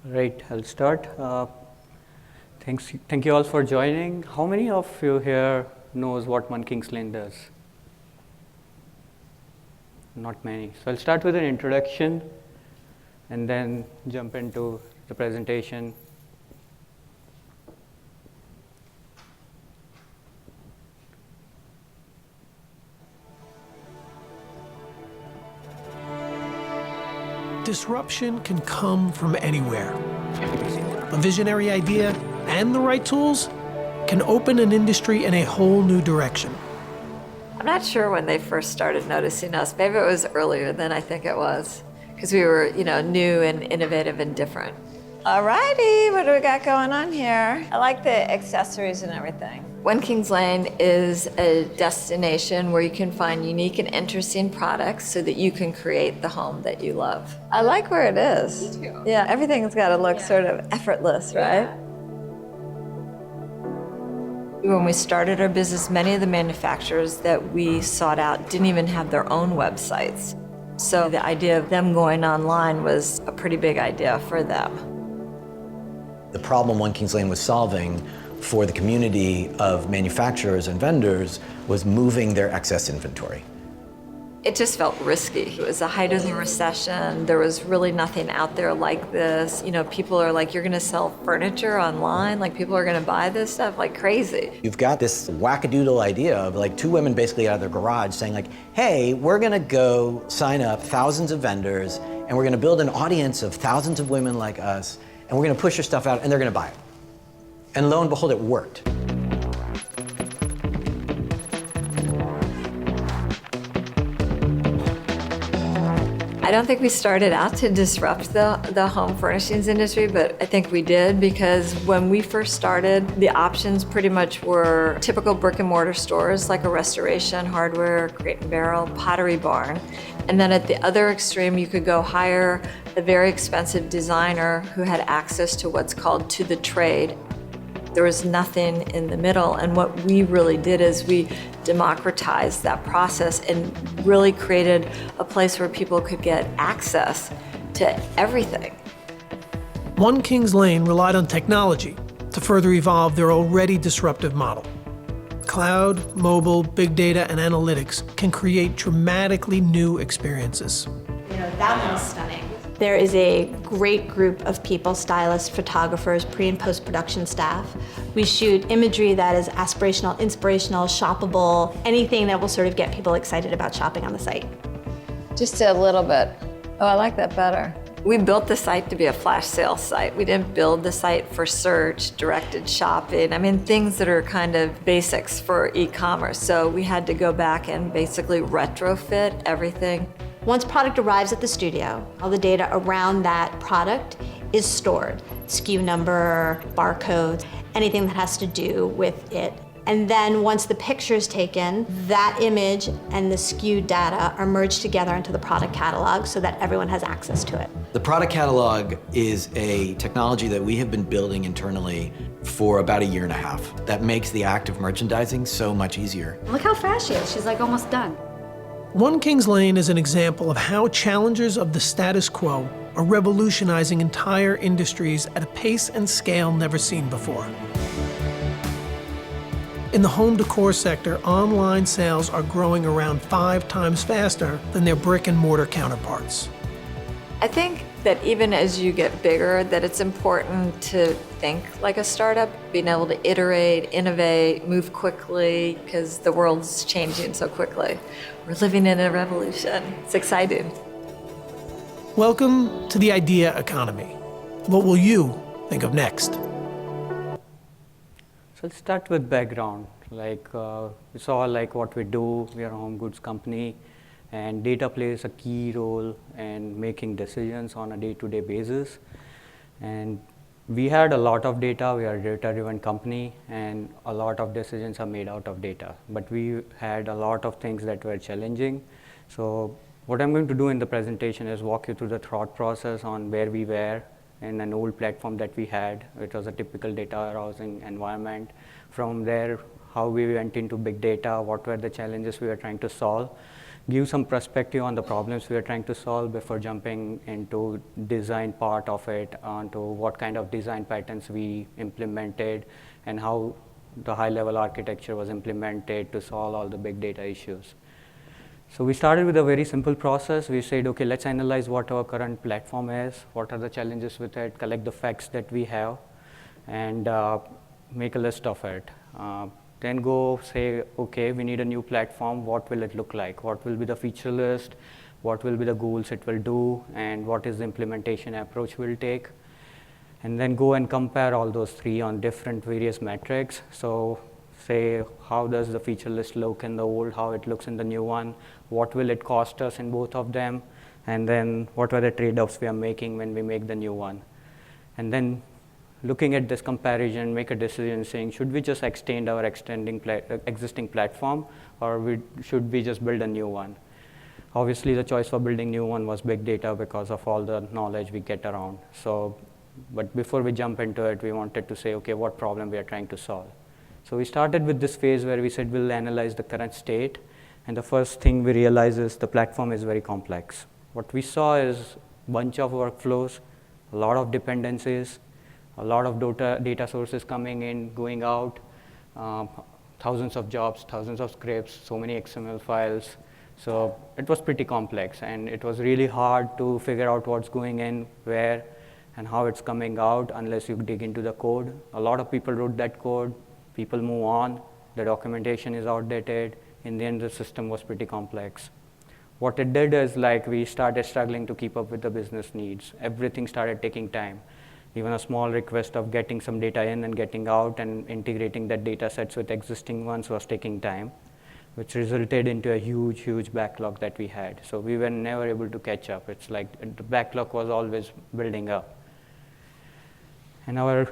Right, I'll start. Thank you all for joining. How many of you here knows what One Kings Lane does? Not many. So I'll start with an introduction and then jump into the presentation. Disruption can come from anywhere. A visionary idea and the right tools can open an industry in a whole new direction. I'm not sure when they first started noticing us. Maybe it was earlier than I think it was, because we were, new and innovative and different. Alrighty, what do we got going on here? I like the accessories and everything. One Kings Lane is a destination where you can find unique and interesting products so that you can create the home that you love. I like where it is. Me too. Yeah, everything's got to look sort of effortless, right? When we started our business, many of the manufacturers that we sought out didn't even have their own websites. So the idea of them going online was a pretty big idea for them. The problem One Kings Lane was solving for the community of manufacturers and vendors was moving their excess inventory. It just felt risky. It was the height of the recession. There was really nothing out there like this. People are like, you're gonna sell furniture online? Like, people are gonna buy this stuff like crazy. You've got this wackadoodle idea of like two women basically out of their garage saying like, hey, we're gonna go sign up thousands of vendors and we're gonna build an audience of thousands of women like us and we're gonna push your stuff out and they're gonna buy it. And lo and behold, it worked. I don't think we started out to disrupt the home furnishings industry, but I think we did, because when we first started, the options pretty much were typical brick and mortar stores like a Restoration, Hardware, Crate and Barrel, Pottery Barn. And then at the other extreme, you could go hire a very expensive designer who had access to what's called to the trade. There was nothing in the middle, and what we really did is we democratized that process and really created a place where people could get access to everything. One Kings Lane relied on technology to further evolve their already disruptive model. Cloud, mobile, big data, and analytics can create dramatically new experiences. That one is stunning. There is a great group of people, stylists, photographers, pre- and post-production staff. We shoot imagery that is aspirational, inspirational, shoppable, anything that will sort of get people excited about shopping on the site. Just a little bit. Oh, I like that better. We built the site to be a flash sale site. We didn't build the site for search, directed shopping. things that are kind of basics for e-commerce. So we had to go back and basically retrofit everything. Once product arrives at the studio, all the data around that product is stored. SKU number, barcodes, anything that has to do with it. And then once the picture is taken, that image and the SKU data are merged together into the product catalog so that everyone has access to it. The product catalog is a technology that we have been building internally for about a year and a half. That makes the act of merchandising so much easier. Look how fast she is. She's like almost done. One Kings Lane is an example of how challengers of the status quo are revolutionizing entire industries at a pace and scale never seen before. In the home decor sector, online sales are growing around 5 times faster than their brick and mortar counterparts. I think that even as you get bigger, that it's important to think like a startup, being able to iterate, innovate, move quickly, because the world's changing so quickly. We're living in a revolution. It's exciting. Welcome to the idea economy. What will you think of next? So let's start with background. It's all like what we do. We are a home goods company, and data plays a key role in making decisions on a day-to-day basis. And we had a lot of data. We are a data-driven company, and a lot of decisions are made out of data. But we had a lot of things that were challenging. So what I'm going to do in the presentation is walk you through the thought process on where we were in an old platform that we had. It was a typical data warehousing environment. From there, how we went into big data, what were the challenges we were trying to solve, give some perspective on the problems we are trying to solve before jumping into design part of it, onto what kind of design patterns we implemented and how the high-level architecture was implemented to solve all the big data issues. So we started with a very simple process. We said, okay, let's analyze what our current platform is, what are the challenges with it, collect the facts that we have, and make a list of it. Then go say, okay, we need a new platform. What will it look like? What will be the feature list? What will be the goals it will do? And what is the implementation approach we'll take? And then go and compare all those three on different various metrics. So say, how does the feature list look in the old, how it looks in the new one? What will it cost us in both of them? And then what are the trade-offs we are making when we make the new one? And then looking at this comparison, make a decision saying, should we just extend our existing platform, or should we just build a new one? Obviously, the choice for building new one was big data because of all the knowledge we get around. So, but before we jump into it, we wanted to say, okay, what problem we are trying to solve. So we started with this phase where we said we'll analyze the current state. And the first thing we realized is the platform is very complex. What we saw is a bunch of workflows, a lot of dependencies, a lot of data sources coming in, going out, thousands of jobs, thousands of scripts, so many XML files. So it was pretty complex, and it was really hard to figure out what's going in, where, and how it's coming out unless you dig into the code. A lot of people wrote that code. People move on. The documentation is outdated. In the end, the system was pretty complex. What it did is we started struggling to keep up with the business needs. Everything started taking time. Even a small request of getting some data in and getting out and integrating that data sets with existing ones was taking time, which resulted into a huge, huge backlog that we had. So we were never able to catch up. It's like the backlog was always building up. And our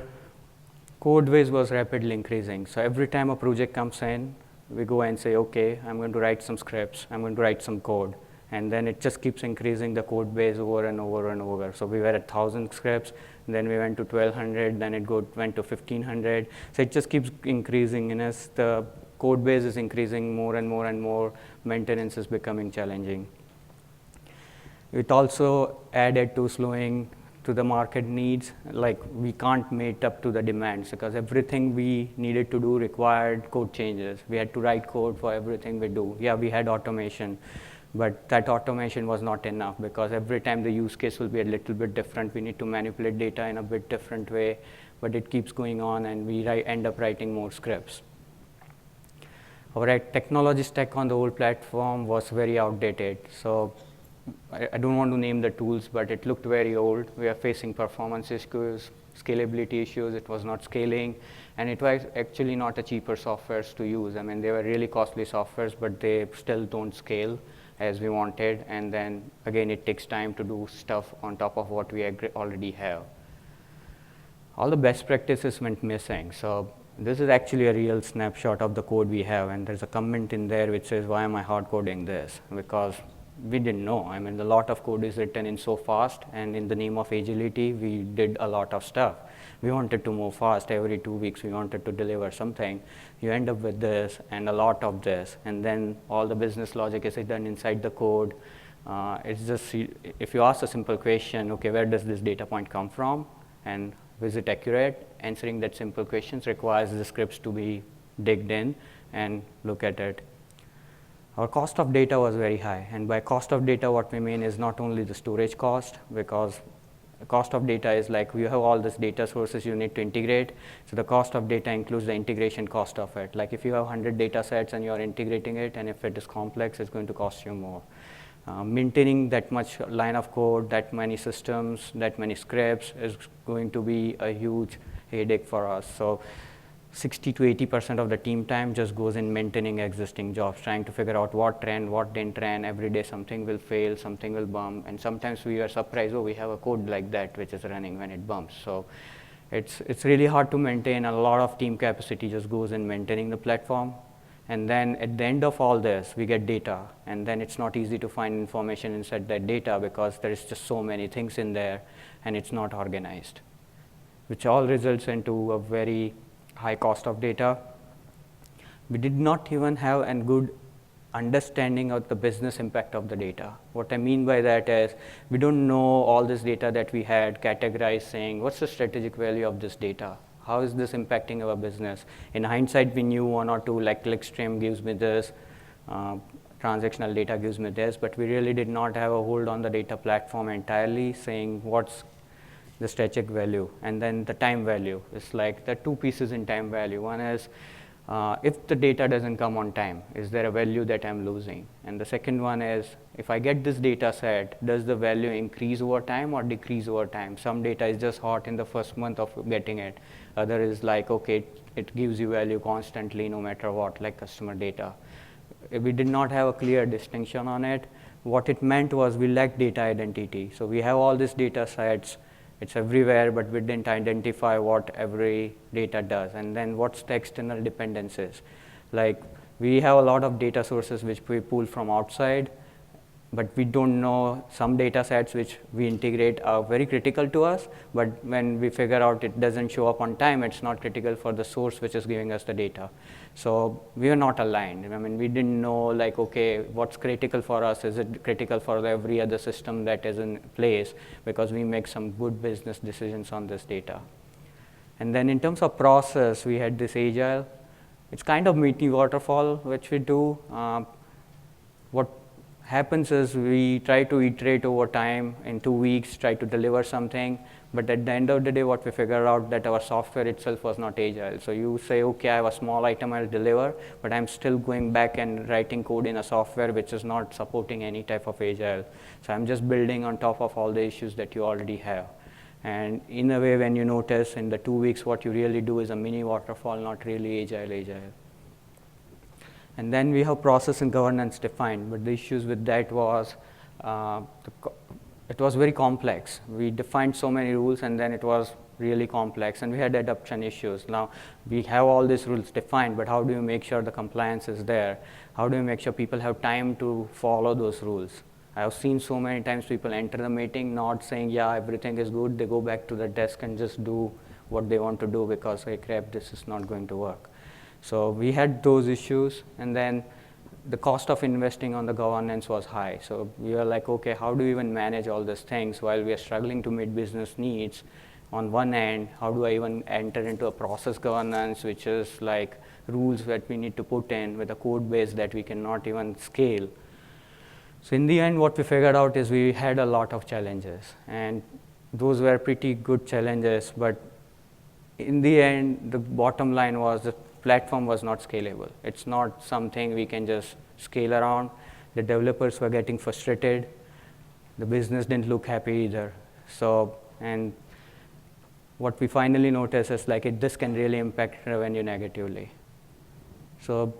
code base was rapidly increasing. So every time a project comes in, we go and say, okay, I'm going to write some scripts. I'm going to write some code. And then it just keeps increasing the code base over and over and over. So we were at 1,000 scripts, then we went to 1,200, then it went to 1,500. So it just keeps increasing, and as the code base is increasing more and more and more, maintenance is becoming challenging. It also added to slowing to the market needs. We can't meet up to the demands because everything we needed to do required code changes. We had to write code for everything we do. Yeah, we had automation, but that automation was not enough because every time the use case will be a little bit different. We need to manipulate data in a bit different way, but it keeps going on, and we end up writing more scripts. Our technology stack on the old platform was very outdated. So I don't want to name the tools, but it looked very old. We are facing performance issues, scalability issues. It was not scaling, and it was actually not a cheaper softwares to use. I mean, they were really costly softwares, but they still don't scale as we wanted. And then again, it takes time to do stuff on top of what we already have. All the best practices went missing. So this is actually a real snapshot of the code we have, and there's a comment in there which says, why am I hard coding this? Because we didn't know. I mean, a lot of code is written in so fast, and in the name of agility, we did a lot of stuff. We wanted to move fast. Every 2 weeks, we wanted to deliver something. You end up with this and a lot of this, and then all the business logic is done inside the code. It's just, if you ask a simple question, okay, where does this data point come from, and is it accurate? Answering that simple questions requires the scripts to be digged in and look at it. Our cost of data was very high, and by cost of data, what we mean is not only the storage cost, because the cost of data is you have all these data sources you need to integrate. So the cost of data includes the integration cost of it. Like if you have 100 data sets and you are integrating it, and if it is complex, it's going to cost you more. Maintaining that much line of code, that many systems, that many scripts is going to be a huge headache for us. So 60 to 80% of the team time just goes in maintaining existing jobs, trying to figure out what ran, what didn't ran. Every day something will fail, something will bump, and sometimes we are surprised, oh, we have a code like that which is running when it bumps. So it's really hard to maintain. A lot of team capacity just goes in maintaining the platform. And then at the end of all this, we get data, and then it's not easy to find information inside that data because there is just so many things in there, and it's not organized, which all results into a very high cost of data. We did not even have a good understanding of the business impact of the data. What I mean by that is we don't know all this data that we had categorized, saying what's the strategic value of this data? How is this impacting our business? In hindsight, we knew one or two, like clickstream gives me this, transactional data gives me this, but we really did not have a hold on the data platform entirely, saying what's the strategic value. And then the time value is like the two pieces in time value. One is if the data doesn't come on time, is there a value that I'm losing? And the second one is, if I get this data set, does the value increase over time or decrease over time? Some data is just hot in the first month of getting it. Other is like, okay, it gives you value constantly no matter what, like customer data. We did not have a clear distinction on it. What it meant was we lacked data identity. So we have all these data sets, it's everywhere, but we didn't identify what every data does. And then what's the external dependencies? Like we have a lot of data sources which we pull from outside, but we don't know some data sets which we integrate are very critical to us, but when we figure out it doesn't show up on time, it's not critical for the source which is giving us the data. So we are not aligned. I mean, we didn't know like, okay, what's critical for us? Is it critical for every other system that is in place? Because we make some good business decisions on this data. And then in terms of process, we had this agile. It's kind of mini waterfall, which we do. What happens is we try to iterate over time in 2 weeks, try to deliver something, but at the end of the day, what we figure out that our software itself was not agile. So you say, okay, I have a small item I'll deliver, but I'm still going back and writing code in a software which is not supporting any type of agile. So I'm just building on top of all the issues that you already have. And in a way, when you notice in the 2 weeks, what you really do is a mini waterfall, not really agile. And then we have process and governance defined, but the issues with that was it was very complex. We defined so many rules, and then it was really complex, and we had adoption issues. Now, we have all these rules defined, but how do you make sure the compliance is there? How do you make sure people have time to follow those rules? I have seen so many times people enter the meeting not saying, yeah, everything is good. They go back to the desk and just do what they want to do because, hey, crap, this is not going to work. So we had those issues, and then the cost of investing on the governance was high. So we were like, okay, how do we even manage all these things while we are struggling to meet business needs? On one end, how do I even enter into a process governance, which is like rules that we need to put in with a code base that we cannot even scale? So in the end, what we figured out is we had a lot of challenges, and those were pretty good challenges, but in the end, the bottom line was the platform was not scalable. It's not something we can just scale around. The developers were getting frustrated. The business didn't look happy either. So, and what we finally noticed is like this can really impact revenue negatively. So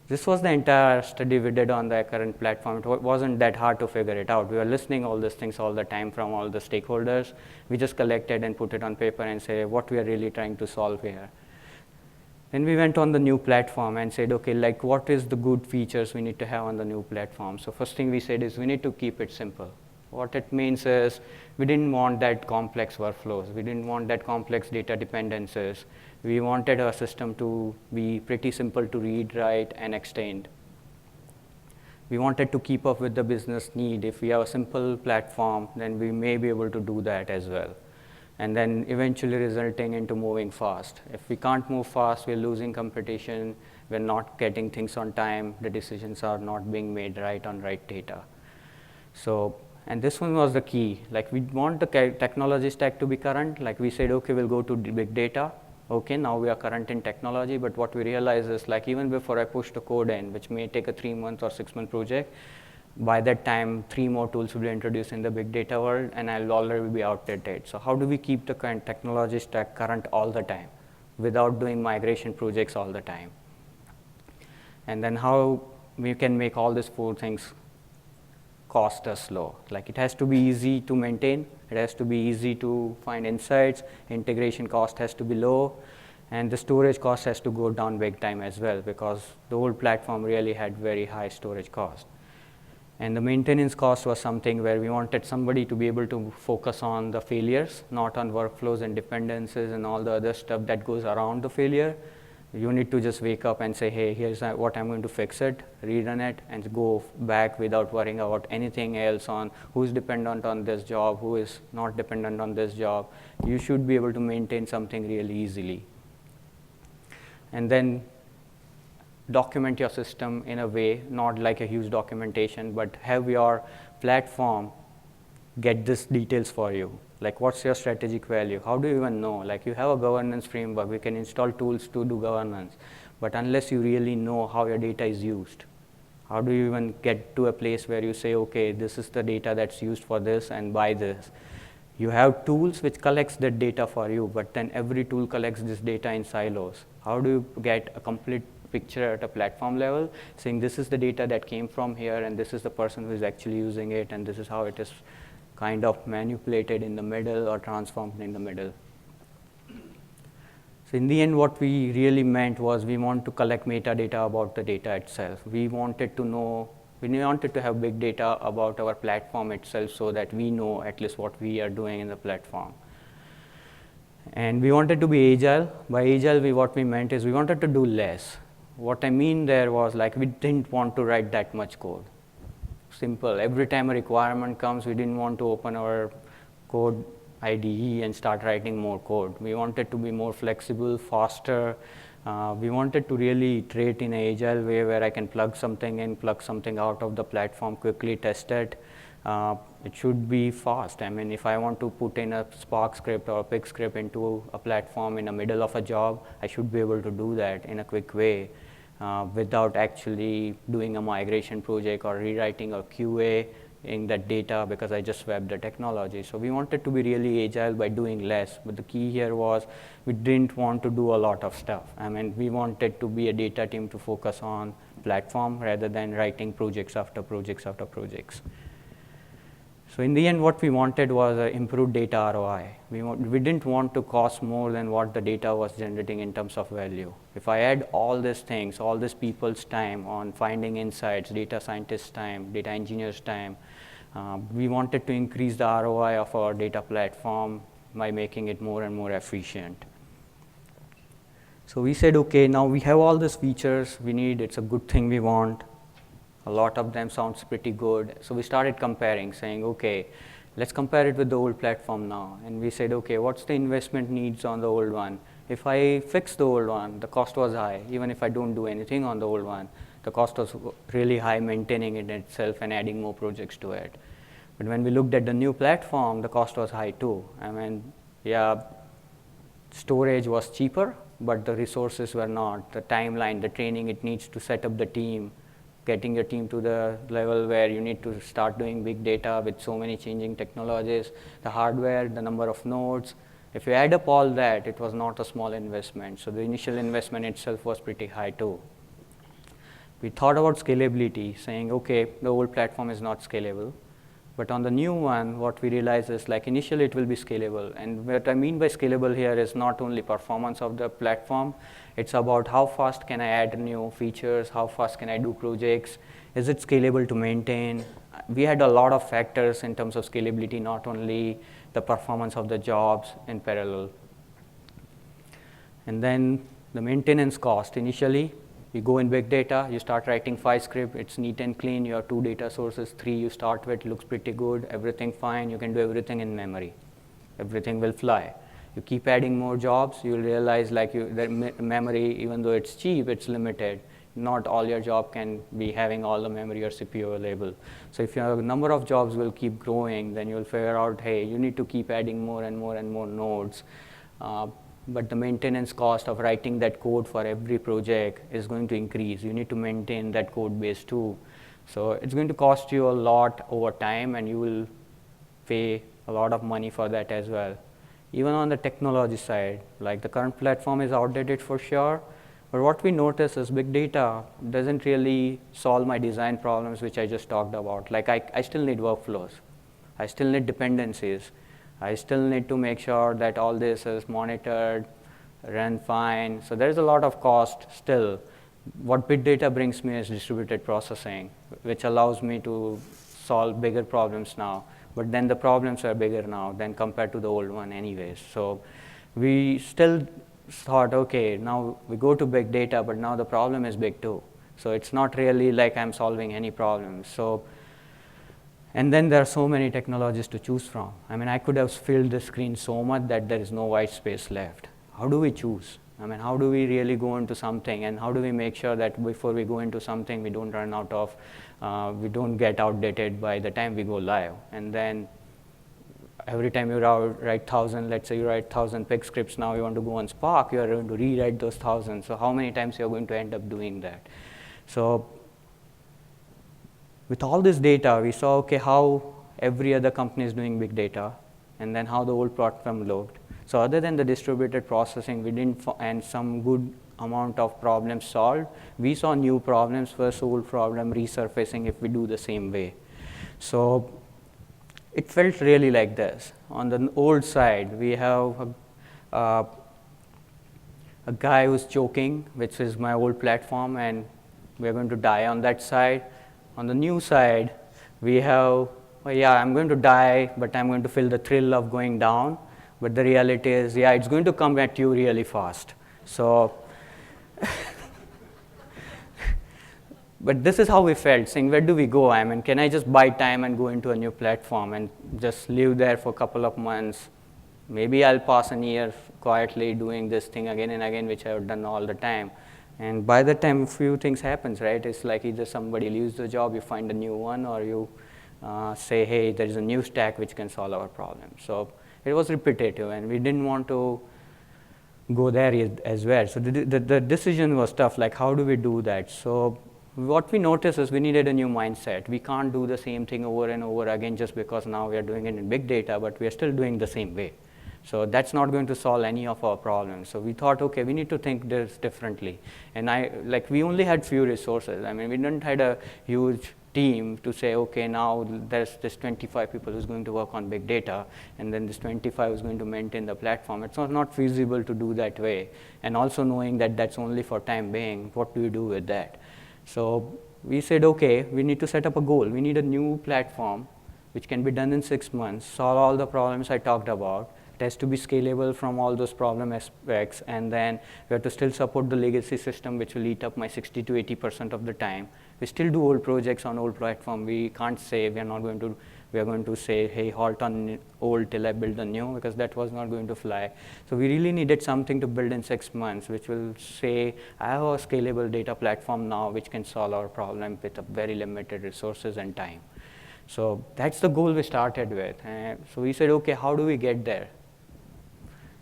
this was the entire study we did on the current platform. It wasn't that hard to figure it out. We were listening all these things all the time from all the stakeholders. We just collected and put it on paper and say what we are really trying to solve here. Then we went on the new platform and said, okay, like what is the good features we need to have on the new platform? So first thing we said is we need to keep it simple. What it means is we didn't want that complex workflows. We didn't want that complex data dependencies. We wanted our system to be pretty simple to read, write, and extend. We wanted to keep up with the business need. If we have a simple platform, then we may be able to do that as well. And then eventually resulting into moving fast. If we can't move fast, we're losing competition, we're not getting things on time, the decisions are not being made right on right data. So, and this one was the key. Like we want the technology stack to be current. Like we said, okay, we'll go to big data. Okay, now we are current in technology, but what we realize is like even before I push the code in, which may take a 3-month or 6-month project, by that time, 3 more tools will be introduced in the big data world, and I'll already be outdated. So how do we keep the current technology stack current all the time without doing migration projects all the time? And then how we can make all these 4 things cost us low. Like it has to be easy to maintain, it has to be easy to find insights, integration cost has to be low, and the storage cost has to go down big time as well, because the old platform really had very high storage cost. And the maintenance cost was something where we wanted somebody to be able to focus on the failures, not on workflows and dependencies and all the other stuff that goes around the failure. You need to just wake up and say, hey, here's what I'm going to fix it, rerun it, and go back without worrying about anything else on who's dependent on this job, who is not dependent on this job. You should be able to maintain something really easily. And then document your system in a way, not like a huge documentation, but have your platform get these details for you. Like, what's your strategic value? How do you even know? Like, you have a governance framework. We can install tools to do governance. But unless you really know how your data is used, how do you even get to a place where you say, okay, this is the data that's used for this and by this? You have tools which collects that data for you, but then every tool collects this data in silos. How do you get a complete picture at a platform level, saying this is the data that came from here, and this is the person who is actually using it, and this is how it is kind of manipulated in the middle or transformed in the middle. So in the end, what we really meant was we want to collect metadata about the data itself. We wanted to know, we wanted to have big data about our platform itself so that we know at least what we are doing in the platform. And we wanted to be agile. By agile, what we meant is we wanted to do less. What I mean there was, like, we didn't want to write that much code. Simple. Every time a requirement comes, we didn't want to open our code IDE and start writing more code. We wanted to be more flexible, faster. We wanted to really iterate in an agile way where I can plug something in, plug something out of the platform, quickly test it. It should be fast. I mean, if I want to put in a Spark script or a Pig script into a platform in the middle of a job, I should be able to do that in a quick way. Without actually doing a migration project or rewriting a QA in that data because I just swapped the technology. So we wanted to be really agile by doing less, but the key here was we didn't want to do a lot of stuff. I mean, we wanted to be a data team to focus on platform rather than writing projects after projects after projects. So in the end, what we wanted was improved data ROI. We didn't want to cost more than what the data was generating in terms of value. If I add all these things, all these people's time on finding insights, data scientists' time, data engineers' time, we wanted to increase the ROI of our data platform by making it more and more efficient. So we said, okay, now we have all these features we need. It's a good thing we want. A lot of them sounds pretty good. So we started comparing, saying, okay, let's compare it with the old platform now. And we said, okay, what's the investment needs on the old one? If I fix the old one, the cost was high. Even if I don't do anything on the old one, the cost was really high maintaining it itself and adding more projects to it. But when we looked at the new platform, the cost was high too. I mean, yeah, storage was cheaper, but the resources were not. The timeline, the training it needs to set up the team, getting your team to the level where you need to start doing big data with so many changing technologies, the hardware, the number of nodes. If you add up all that, it was not a small investment. So the initial investment itself was pretty high too. We thought about scalability, saying, okay, the old platform is not scalable. But on the new one, what we realize is, like, initially it will be scalable. And what I mean by scalable here is not only performance of the platform, it's about how fast can I add new features, how fast can I do projects, is it scalable to maintain? We had a lot of factors in terms of scalability, not only the performance of the jobs in parallel. And then the maintenance cost. Initially, you go in big data, you start writing 5 scripts, it's neat and clean, you have 2 data sources, 3 you start with, looks pretty good, everything fine, you can do everything in memory. Everything will fly. You keep adding more jobs, you'll realize, like, the memory, even though it's cheap, it's limited. Not all your job can be having all the memory or CPU available. So if your number of jobs will keep growing, then you'll figure out, hey, you need to keep adding more and more and more nodes. But the maintenance cost of writing that code for every project is going to increase. You need to maintain that code base too. So it's going to cost you a lot over time, and you will pay a lot of money for that as well. Even on the technology side, like, the current platform is outdated for sure, but what we notice is big data doesn't really solve my design problems, which I just talked about. Like, I still need workflows. I still need dependencies. I still need to make sure that all this is monitored, run fine. So there's a lot of cost still. What big data brings me is distributed processing, which allows me to solve bigger problems now. But then the problems are bigger now than compared to the old one anyways. So we still thought, okay, now we go to big data, but now the problem is big too. So it's not really like I'm solving any problem. So, and then there are so many technologies to choose from. I mean, I could have filled the screen so much that there is no white space left. How do we choose? I mean, how do we really go into something, and how do we make sure that before we go into something, we don't run out of, we don't get outdated by the time we go live. And then every time you write 1,000, let's say you write 1,000 pig scripts, now you want to go on Spark, you are going to rewrite those 1,000. So how many times you're going to end up doing that? So with all this data, we saw, okay, how every other company is doing big data, and then how the old platform looked. So other than the distributed processing, we didn't, and some good amount of problems solved, we saw new problems versus old problem resurfacing if we do the same way. So it felt really like this. On the old side, we have a guy who's choking, which is my old platform, and we're going to die on that side. On the new side, we have, well, yeah, I'm going to die, but I'm going to feel the thrill of going down. But the reality is, yeah, it's going to come at you really fast. So, but this is how we felt, saying, where do we go? I mean, can I just buy time and go into a new platform and just live there for a couple of months? Maybe I'll pass a year quietly doing this thing again and again, which I've done all the time. And by the time a few things happens, right? It's like either somebody leaves the job, you find a new one, or you say, hey, there is a new stack which can solve our problem. So it was repetitive, and we didn't want to go there as well. So the decision was tough, like how do we do that? So what we noticed is we needed a new mindset. We can't do the same thing over and over again just because now we are doing it in big data, but we are still doing the same way. So that's not going to solve any of our problems. So we thought, okay, we need to think this differently. And we only had few resources. I mean, we didn't had a huge team to say, okay, now there's this 25 people who's going to work on big data, and then this 25 is going to maintain the platform. It's not feasible to do that way. And also knowing that that's only for time being, what do you do with that? So we said, okay, we need to set up a goal. We need a new platform which can be done in 6 months, solve all the problems I talked about. It has to be scalable from all those problem aspects, and then we have to still support the legacy system, which will eat up my 60 to 80% of the time. We still do old projects on old platform. We can't say we are going to say, hey, halt on old till I build a new, because that was not going to fly. So we really needed something to build in 6 months, which will say, I have a scalable data platform now, which can solve our problem with a very limited resources and time. So that's the goal we started with. So we said, okay, how do we get there?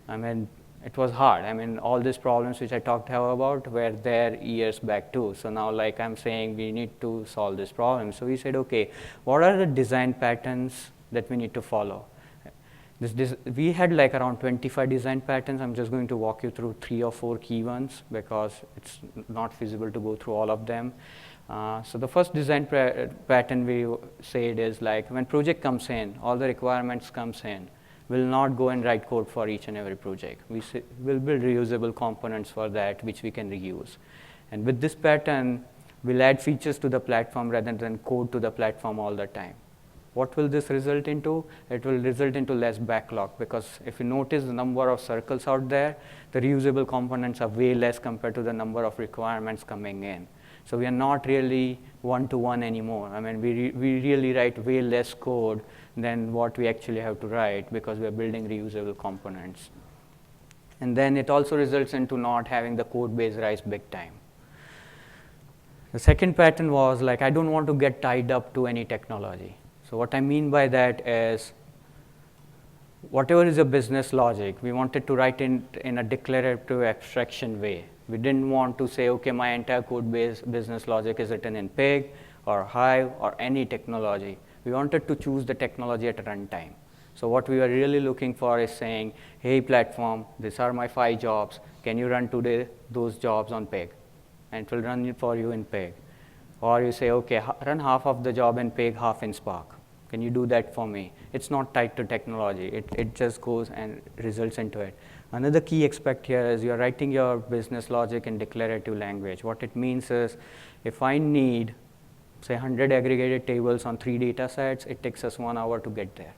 I mean, it was hard. I mean, all these problems which I talked about were there years back too. So now, like I'm saying, we need to solve this problem. So we said, okay, what are the design patterns that we need to follow? We had like around 25 design patterns. I'm just going to walk you through 3 or 4 key ones because it's not feasible to go through all of them. So the first design pattern we said is like when project comes in, all the requirements comes in. We'll not go and write code for each and every project. We'll build reusable components for that, which we can reuse. And with this pattern, we'll add features to the platform rather than code to the platform all the time. What will this result into? It will result into less backlog, because if you notice the number of circles out there, the reusable components are way less compared to the number of requirements coming in. So we are not really one-to-one anymore. I mean, we really write way less code than what we actually have to write because we are building reusable components. And then it also results into not having the code base rise big time. The second pattern was like, I don't want to get tied up to any technology. So what I mean by that is, whatever is a business logic, we wanted to write in a declarative abstraction way. We didn't want to say, okay, my entire code base business logic is written in Pig or Hive or any technology. We wanted to choose the technology at runtime. So what we were really looking for is saying, hey, platform, these are my 5 jobs. Can you run today those jobs on Pig? And it will run it for you in Pig. Or you say, okay, run half of the job in Pig, half in Spark. Can you do that for me? It's not tied to technology. It just goes and results into it. Another key aspect here is you're writing your business logic in declarative language. What it means is, if I need, say, 100 aggregated tables on 3 data sets, it takes us 1 hour to get there.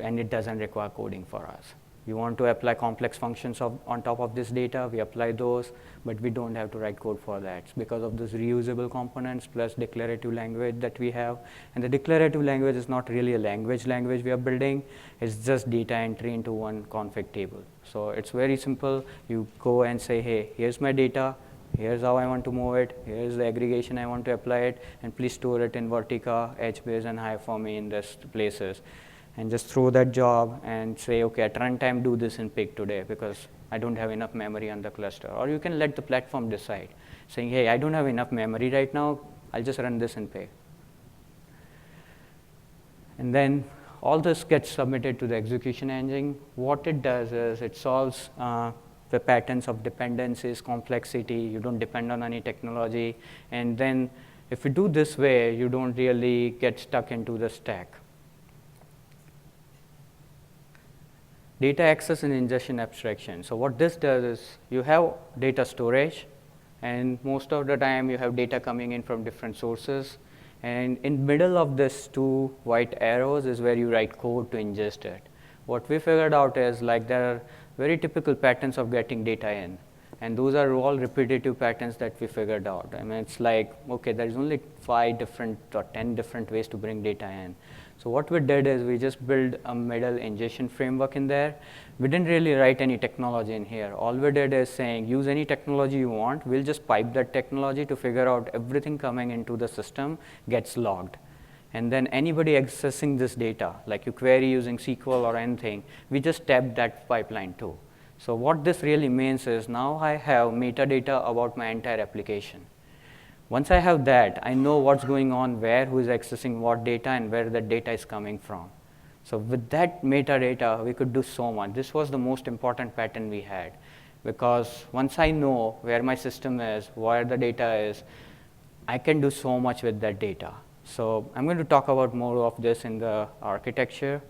And it doesn't require coding for us. You want to apply complex functions on top of this data, we apply those, but we don't have to write code for that. It's because of those reusable components plus declarative language that we have. And the declarative language is not really a language we are building, it's just data entry into one config table. So it's very simple. You go and say, hey, here's my data, here's how I want to move it, here's the aggregation I want to apply it, and please store it in Vertica, HBase, and Hive for me in these places. And just throw that job and say, okay, at runtime, do this in Pig today because I don't have enough memory on the cluster. Or you can let the platform decide, saying, hey, I don't have enough memory right now, I'll just run this in Pig. And then all this gets submitted to the execution engine. What it does is it solves the patterns of dependencies, complexity, you don't depend on any technology. And then if you do this way, you don't really get stuck into the stack. Data access and ingestion abstraction. So what this does is you have data storage, and most of the time you have data coming in from different sources. And in middle of this two white arrows is where you write code to ingest it. What we figured out is like there are very typical patterns of getting data in. And those are all repetitive patterns that we figured out. I mean, it's like, okay, there's only 5 different or 10 different ways to bring data in. So what we did is we just built a middle ingestion framework in there. We didn't really write any technology in here. All we did is saying, use any technology you want. We'll just pipe that technology to figure out everything coming into the system gets logged. And then anybody accessing this data, like you query using SQL or anything, we just tap that pipeline too. So what this really means is now I have metadata about my entire application. Once I have that, I know what's going on where, who is accessing what data, and where that data is coming from. So with that metadata, we could do so much. This was the most important pattern we had, because once I know where my system is, where the data is, I can do so much with that data. So I'm going to talk about more of this in the architecture.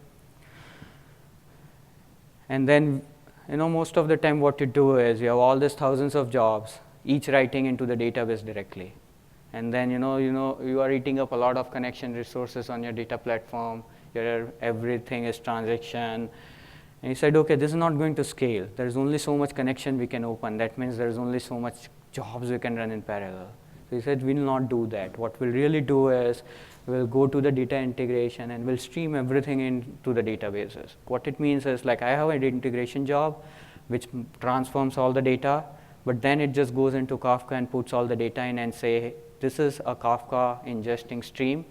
And then, most of the time what you do is you have all these thousands of jobs, each writing into the database directly. And then you are eating up a lot of connection resources on your data platform. Everything is transaction. And you said, okay, this is not going to scale. There's only so much connection we can open. That means there's only so much jobs we can run in parallel. So he said, we'll not do that. What we'll really do is we'll go to the data integration and we'll stream everything into the databases. What it means is like I have an integration job which transforms all the data, but then it just goes into Kafka and puts all the data in and say, this is a Kafka ingesting stream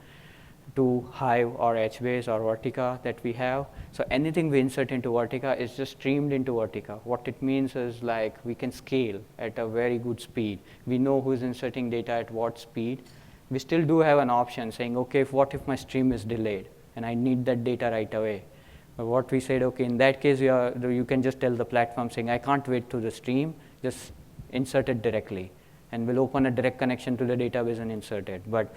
to Hive or HBase or Vertica that we have. So anything we insert into Vertica is just streamed into Vertica. What it means is like we can scale at a very good speed. We know who's inserting data at what speed. We still do have an option saying, okay, what if my stream is delayed and I need that data right away? But what we said, okay, in that case, you can just tell the platform saying, I can't wait to the stream, just insert it directly. And we'll open a direct connection to the database and insert it. But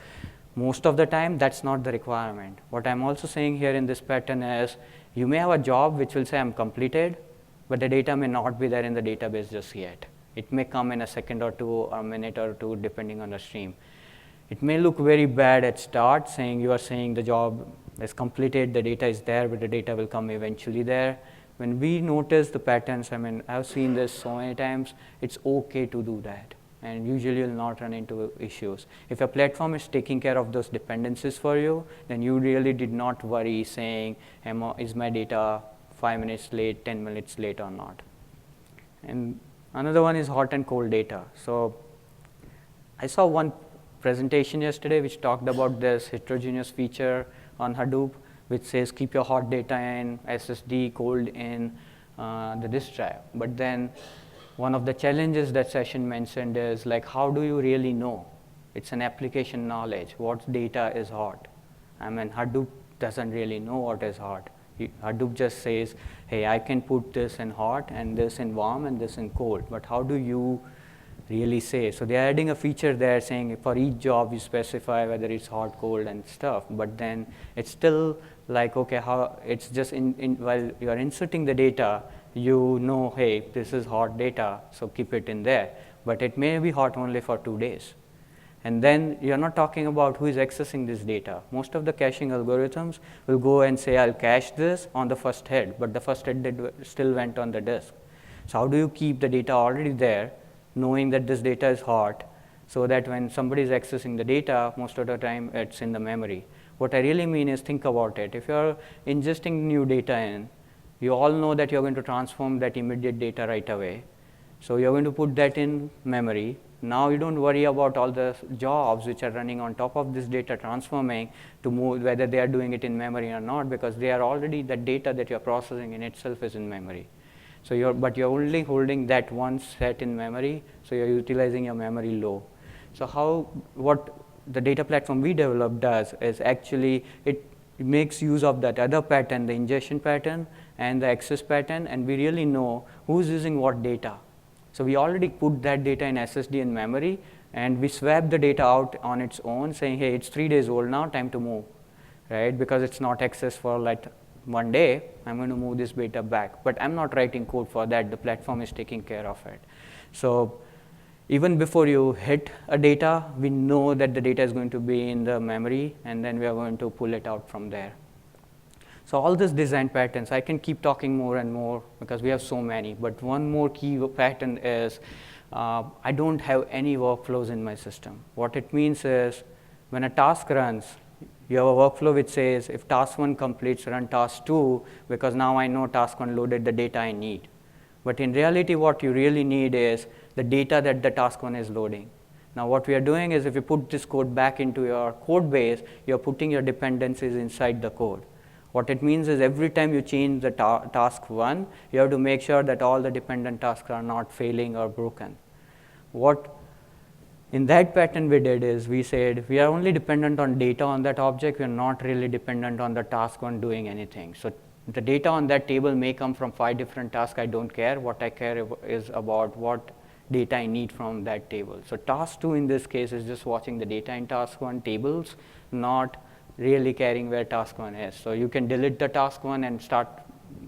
most of the time, that's not the requirement. What I'm also saying here in this pattern is, you may have a job which will say I'm completed, but the data may not be there in the database just yet. It may come in a second or two or a minute or two, depending on the stream. It may look very bad at start, saying you are saying the job is completed, the data is there, but the data will come eventually there. When we notice the patterns, I mean, I've seen this so many times, it's okay to do that. And usually you'll not run into issues. If a platform is taking care of those dependencies for you, then you really did not worry saying, is my data 5 minutes late, 10 minutes late or not. And another one is hot and cold data. So I saw one presentation yesterday which talked about this heterogeneous feature on Hadoop, which says keep your hot data in SSD, cold in the disk drive. But then one of the challenges that session mentioned is like, how do you really know? It's an application knowledge. What data is hot? I mean, Hadoop doesn't really know what is hot. Hadoop just says, hey, I can put this in hot and this in warm and this in cold. But how do you really say? So they're adding a feature there saying for each job you specify whether it's hot, cold, and stuff. But then it's still like, okay, how it's just while you're inserting the data, you know, hey, this is hot data, so keep it in there. But it may be hot only for 2 days. And then you're not talking about who is accessing this data. Most of the caching algorithms will go and say, I'll cache this on the first head, but the first head still went on the disk. So how do you keep the data already there, knowing that this data is hot, so that when somebody is accessing the data, most of the time it's in the memory. What I really mean is, think about it. If you're ingesting new data in, you all know that you're going to transform that immediate data right away. So you're going to put that in memory. Now you don't worry about all the jobs which are running on top of this data transforming to move, whether they are doing it in memory or not, because they are already, the data that you're processing in itself is in memory. So but you're only holding that one set in memory, so you're utilizing your memory low. So what the data platform we developed does is actually it makes use of that other pattern, the ingestion pattern and the access pattern, and we really know who's using what data. So we already put that data in SSD in memory, and we swap the data out on its own, saying, hey, it's 3 days old now, time to move, right? Because it's not accessed for like 1 day, I'm going to move this data back. But I'm not writing code for that. The platform is taking care of it. So even before you hit a data, we know that the data is going to be in the memory, and then we are going to pull it out from there. So all these design patterns, I can keep talking more and more because we have so many, but one more key pattern is I don't have any workflows in my system. What it means is when a task runs, you have a workflow which says if task 1 completes, run task 2, because now I know task 1 loaded the data I need. But in reality, what you really need is the data that the task 1 is loading. Now what we are doing is if you put this code back into your code base, you're putting your dependencies inside the code. What it means is every time you change the task 1, you have to make sure that all the dependent tasks are not failing or broken. What in that pattern we did is we said we are only dependent on data on that object, we are not really dependent on the task 1 doing anything. So the data on that table may come from 5 different tasks, I don't care. What I care is about what data I need from that table. So task 2 in this case is just watching the data in task 1 tables, not really caring where task 1 is. So you can delete the task 1 and start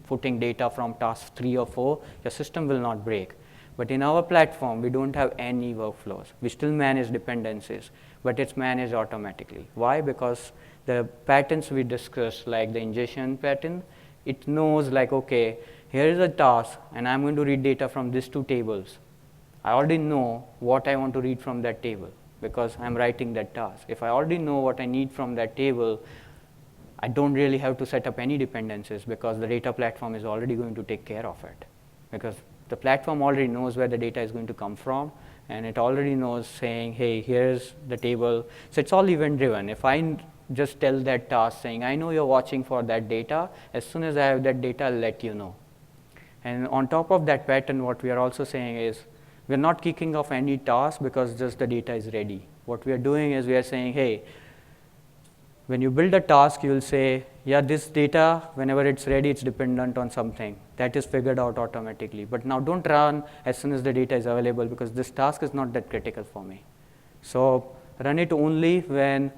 putting data from task 3 or 4, your system will not break. But in our platform, we don't have any workflows. We still manage dependencies, but it's managed automatically. Why? Because the patterns we discussed, like the ingestion pattern, it knows like, okay, here is a task, and I'm going to read data from these 2 tables. I already know what I want to read from that table, because I'm writing that task. If I already know what I need from that table, I don't really have to set up any dependencies because the data platform is already going to take care of it. Because the platform already knows where the data is going to come from, and it already knows saying, hey, here's the table. So it's all event driven. If I just tell that task saying, I know you're watching for that data, as soon as I have that data, I'll let you know. And on top of that pattern, what we are also saying is, we're not kicking off any task because just the data is ready. What we are doing is we are saying, hey, when you build a task, you will say, yeah, this data, whenever it's ready, it's dependent on something. That is figured out automatically. But now don't run as soon as the data is available, because this task is not that critical for me. So run it only when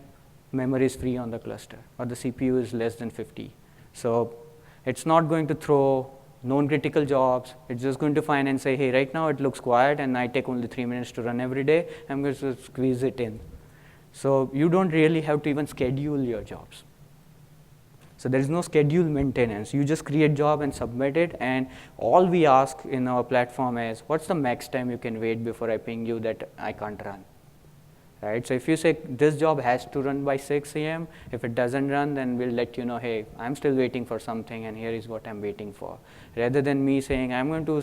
memory is free on the cluster or the CPU is less than 50. So it's not going to throw non-critical jobs. It's just going to find and say, hey, right now it looks quiet and I take only 3 minutes to run every day. I'm going to squeeze it in. So you don't really have to even schedule your jobs. So there is no schedule maintenance. You just create job and submit it, and all we ask in our platform is, what's the max time you can wait before I ping you that I can't run? Right? So if you say this job has to run by 6 a.m., if it doesn't run, then we'll let you know, hey, I'm still waiting for something and here is what I'm waiting for. Rather than me saying, I'm going to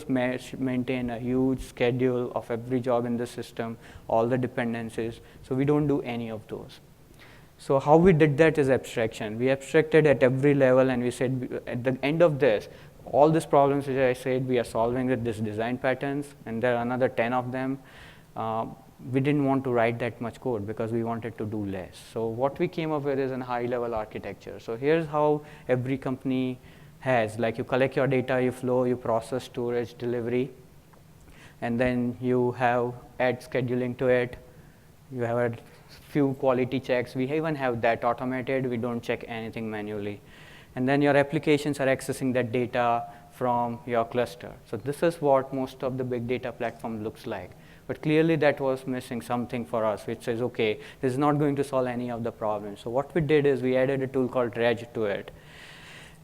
maintain a huge schedule of every job in the system, all the dependencies. So we don't do any of those. So how we did that is abstraction. We abstracted at every level, and we said at the end of this, all these problems which I said we are solving with these design patterns, and there are another 10 of them. We didn't want to write that much code because we wanted to do less. So what we came up with is a high-level architecture. So here's how every company has, like you collect your data, you flow, you process, storage, delivery, and then you have add scheduling to it. You have a few quality checks. We even have that automated. We don't check anything manually. And then your applications are accessing that data from your cluster. So this is what most of the big data platform looks like. But clearly that was missing something for us, which says, okay, this is not going to solve any of the problems. So what we did is we added a tool called Reg to it.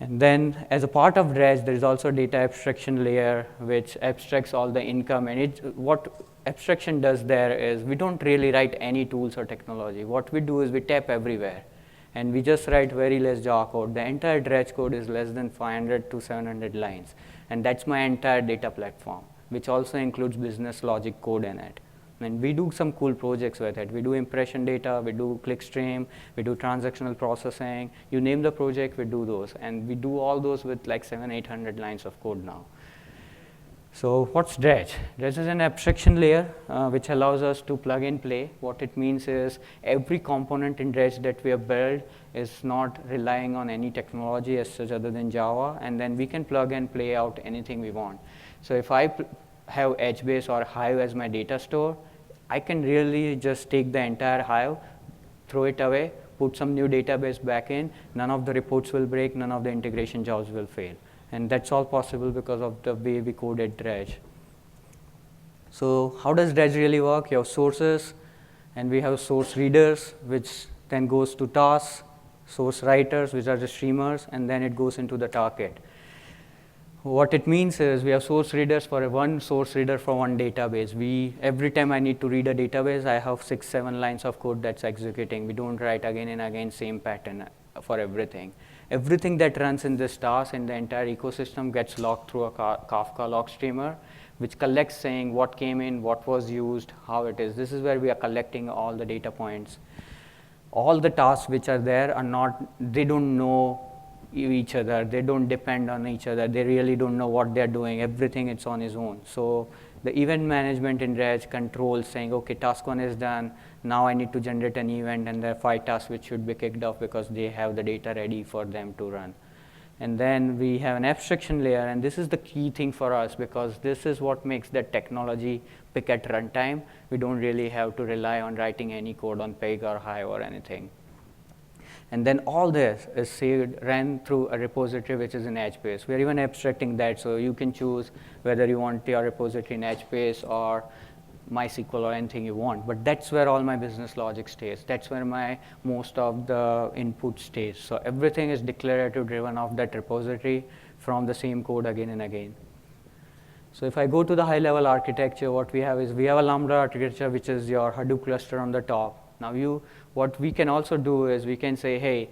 And then as a part of Reg, there is also a data abstraction layer, which abstracts all the income. And what abstraction does there is we don't really write any tools or technology. What we do is we tap everywhere. And we just write very less Java code. The entire Reg code is less than 500 to 700 lines. And that's my entire data platform, which also includes business logic code in it. And we do some cool projects with it. We do impression data, we do clickstream, we do transactional processing. You name the project, we do those. And we do all those with like 700-800 lines of code now. So what's Reg? Reg is an abstraction layer which allows us to plug and play. What it means is every component in Reg that we have built is not relying on any technology as such other than Java, and then we can plug and play out anything we want. So if I have HBase or Hive as my data store, I can really just take the entire Hive, throw it away, put some new database back in, none of the reports will break, none of the integration jobs will fail. And that's all possible because of the way we coded Reg. So how does Reg really work? You have sources, and we have source readers, which then goes to tasks, source writers, which are the streamers, and then it goes into the target. What it means is we have source readers for one source reader for one database. Every time I need to read a database, I have 6-7 lines of code that's executing. We don't write again and again same pattern for everything. Everything that runs in this task in the entire ecosystem gets logged through a Kafka log streamer, which collects saying what came in, what was used, how it is. This is where we are collecting all the data points. All the tasks which are there they don't know each other. They don't depend on each other. They really don't know what they're doing. Everything it's on its own. So the event management in Reg controls saying, okay, task 1 is done. Now I need to generate an event, and there are 5 tasks which should be kicked off because they have the data ready for them to run. And then we have an abstraction layer, and this is the key thing for us because this is what makes that technology pick at runtime. We don't really have to rely on writing any code on Pig or Hive or anything. And then all this is ran through a repository which is in HBase. We're even abstracting that, so you can choose whether you want your repository in HBase or MySQL or anything you want. But that's where all my business logic stays. That's where most of the input stays. So everything is declarative driven off that repository from the same code again and again. So if I go to the high level architecture, what we have is we have a Lambda architecture, which is your Hadoop cluster on the top. Now what we can also do is we can say, hey,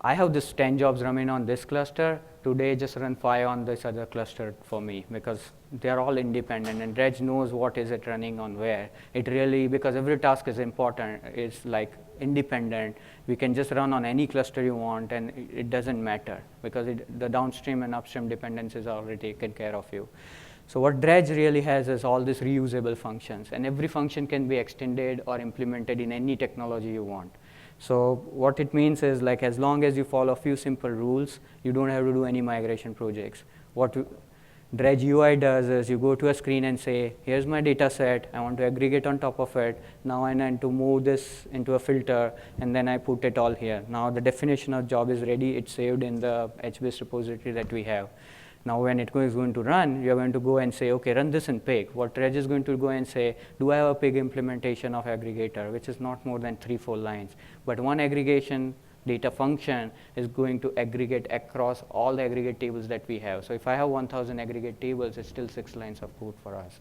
I have this 10 jobs running on this cluster. Today, just run 5 on this other cluster for me because they're all independent, and Reg knows what is it running on where. It really, because every task is important, it's like independent. We can just run on any cluster you want, and it doesn't matter because the downstream and upstream dependencies are already taken care of you. So what Reg really has is all these reusable functions, and every function can be extended or implemented in any technology you want. So what it means is, like, as long as you follow a few simple rules, you don't have to do any migration projects. What Reg UI does is you go to a screen and say, here's my data set, I want to aggregate on top of it. Now I need to move this into a filter, and then I put it all here. Now the definition of job is ready. It's saved in the HBase repository that we have. Now when it is going to run, you're going to go and say, okay, run this in Pig. What Reg is going to go and say, do I have a Pig implementation of aggregator, which is not more than 3-4 lines. But one aggregation data function is going to aggregate across all the aggregate tables that we have. So if I have 1,000 aggregate tables, it's still 6 lines of code for us.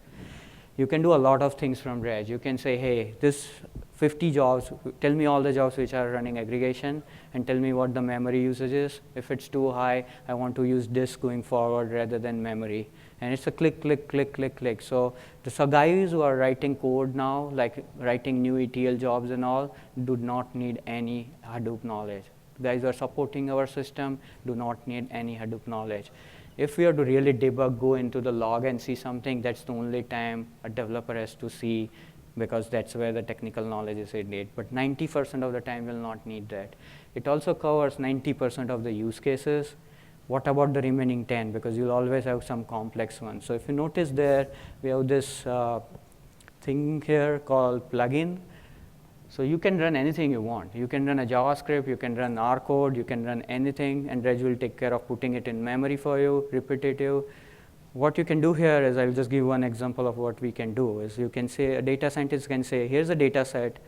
You can do a lot of things from Reg. You can say, hey, this 50 jobs, tell me all the jobs which are running aggregation, and tell me what the memory usage is. If it's too high, I want to use disk going forward rather than memory. And it's a click, click, click, click, click. So the guys who are writing code now, like writing new ETL jobs and all, do not need any Hadoop knowledge. Guys who are supporting our system do not need any Hadoop knowledge. If we are to really debug, go into the log and see something, that's the only time a developer has to see, because that's where the technical knowledge is needed. But 90% of the time will not need that. It also covers 90% of the use cases. What about the remaining 10? Because you'll always have some complex ones. So if you notice there, we have this thing here called plugin. So you can run anything you want. You can run a JavaScript, you can run R code, you can run anything, and Reg will take care of putting it in memory for you, repetitive. what you can do here is, I'll just give one example of what we can do, is you can say, a data scientist can say, here's a data set,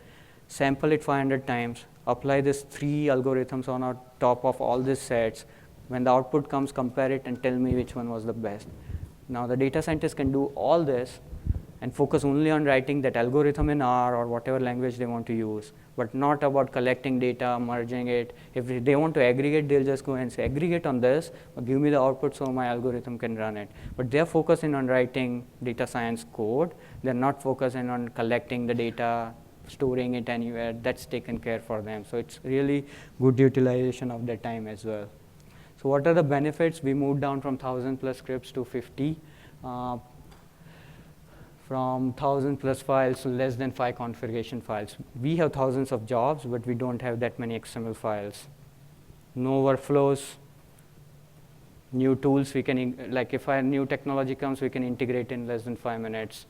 sample it 500 times, apply this 3 algorithms on top of all these sets. When the output comes, compare it and tell me which one was the best. Now the data scientist can do all this and focus only on writing that algorithm in R or whatever language they want to use, but not about collecting data, merging it. If they want to aggregate, they'll just go and say, aggregate on this, or give me the output so my algorithm can run it. But they're focusing on writing data science code. They're not focusing on collecting the data, storing it anywhere. That's taken care for them. So it's really good utilization of their time as well. So what are the benefits? We moved down from 1,000 plus scripts to 50. From 1,000 plus files to less than 5 configuration files. We have thousands of jobs, but we don't have that many XML files. No workflows, new tools, we can, like if a new technology comes, we can integrate in less than 5 minutes.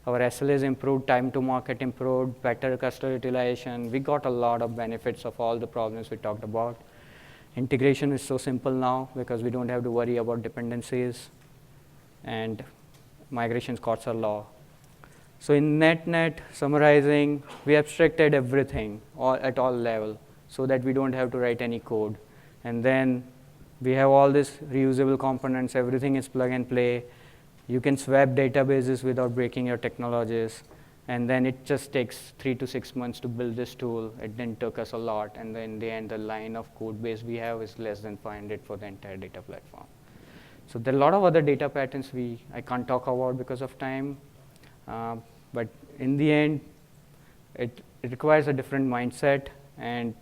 Our SLAs improved, time to market improved, better customer utilization. We got a lot of benefits of all the problems we talked about. Integration is so simple now because we don't have to worry about dependencies, and migration costs are low. So in net summarizing, we abstracted everything at all level so that we don't have to write any code. And then we have all these reusable components, everything is plug and play. You can swap databases without breaking your technologies. And then it just takes 3 to 6 months to build this tool. It didn't take us a lot. And then in the end, the line of code base we have is less than 500 for the entire data platform. So there are a lot of other data patterns I can't talk about because of time. But in the end, it requires a different mindset. And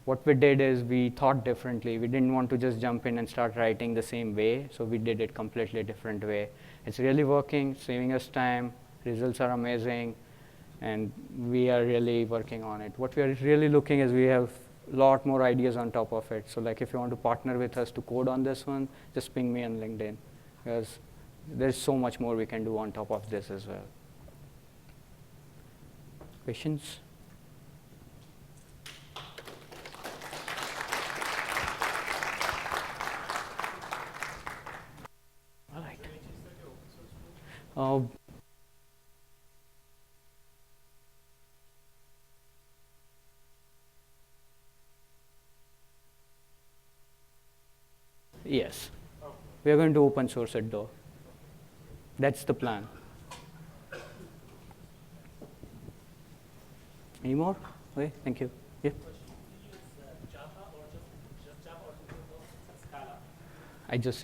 what we did is we thought differently. We didn't want to just jump in and start writing the same way. So we did it completely different way. It's really working, saving us time. Results are amazing. And we are really working on it. What we are really looking is we have a lot more ideas on top of it. So like if you want to partner with us to code on this one, just ping me on LinkedIn. Because there's so much more we can do on top of this as well. Questions? All right. Yes. We are going to open source it though. That's the plan. Any more? Okay, thank you. Yeah.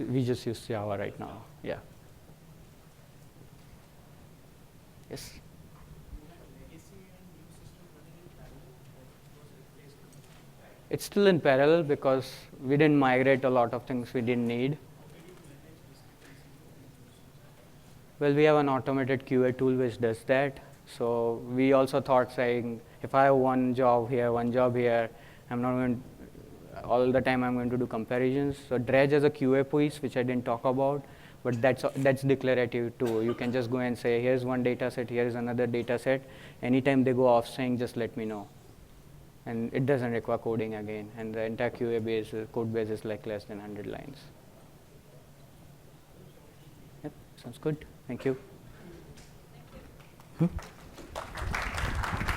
We just use Java right now. Yeah. Yes. It's still in parallel because we didn't migrate a lot of things we didn't need. Well, we have an automated QA tool which does that. So we also thought saying, if I have one job here, I'm not going to, all the time I'm going to do comparisons. So Dredge is a QA piece, which I didn't talk about, but that's declarative too. You can just go and say, here's one data set, here's another data set. Anytime they go off saying, just let me know. And it doesn't require coding again. And the entire QA code base is like less than 100 lines. Yep, sounds good. Thank you.